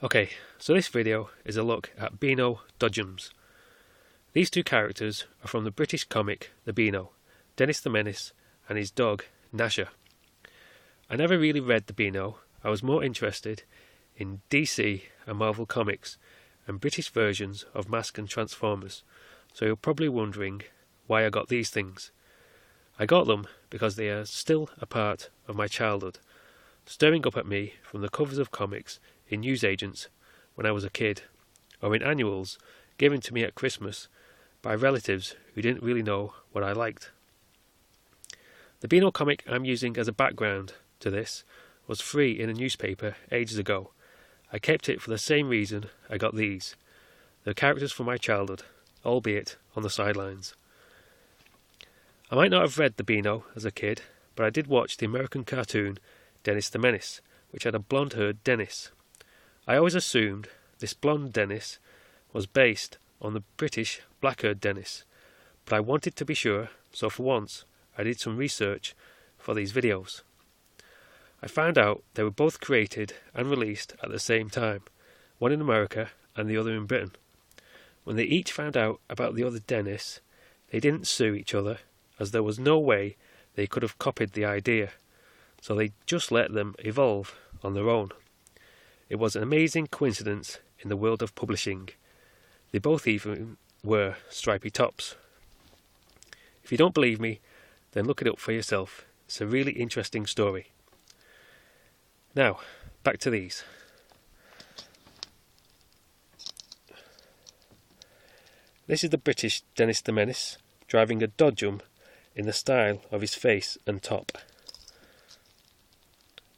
Okay, so this video is a look at Beano dodgems. These two characters are from the British comic The Beano, Dennis the Menace and his dog Gnasher. I never really read The Beano. I was more interested in DC and Marvel comics and British versions of Mask and Transformers, so you're probably wondering why I got these things. I got them because they are still a part of my childhood, staring up at me from the covers of comics in newsagents when I was a kid, or in annuals given to me at Christmas by relatives who didn't really know what I liked. The Beano comic I'm using as a background to this was free in a newspaper ages ago. I kept it for the same reason I got these. They're characters from my childhood, albeit on the sidelines. I might not have read The Beano as a kid, but I did watch the American cartoon Dennis the Menace, which had a blonde-haired Dennis. I always assumed this blonde Dennis was based on the British black-haired Dennis, but I wanted to be sure, so for once I did some research for these videos. I found out they were both created and released at the same time, one in America and the other in Britain. When they each found out about the other Dennis, they didn't sue each other, as there was no way they could have copied the idea, so they just let them evolve on their own. It was an amazing coincidence in the world of publishing. They both even wear stripy tops. If you don't believe me, then look it up for yourself. It's a really interesting story. Now, back to these. This is the British Dennis the Menace, driving a dodgem in the style of his face and top.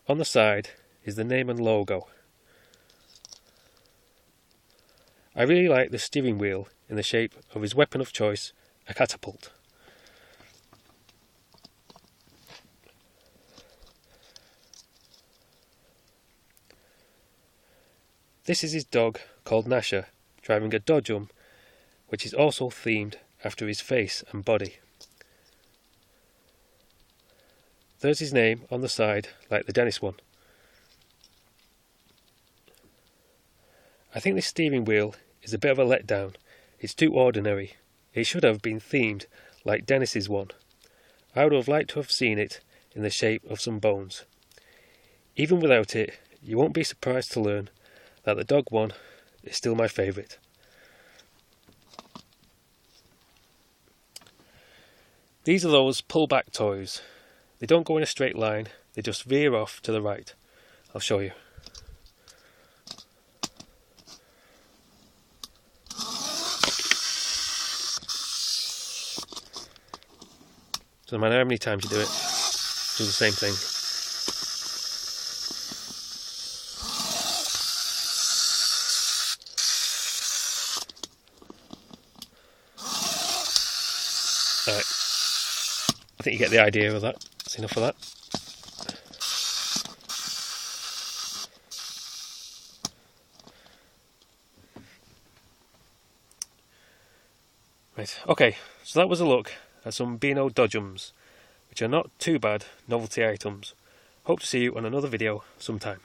On the side is the name and logo. I really like the steering wheel in the shape of his weapon of choice, a catapult. This is his dog called Gnasher, driving a dodgem which is also themed after his face and body. There's his name on the side, like the Dennis one. I think this steering wheel is a bit of a letdown. It's too ordinary. It should have been themed like Dennis's one. I would have liked to have seen it in the shape of some bones. Even without it, you won't be surprised to learn that the dog one is still my favourite. These are those pull-back toys. They don't go in a straight line, they just veer off to the right. I'll show you. So no matter how many times you do it, do the same thing. Alright, I think you get the idea of that. That's enough of that. Right, okay, so that was a look at some Beano dodgems, which are not too bad novelty items. Hope to see you on another video sometime.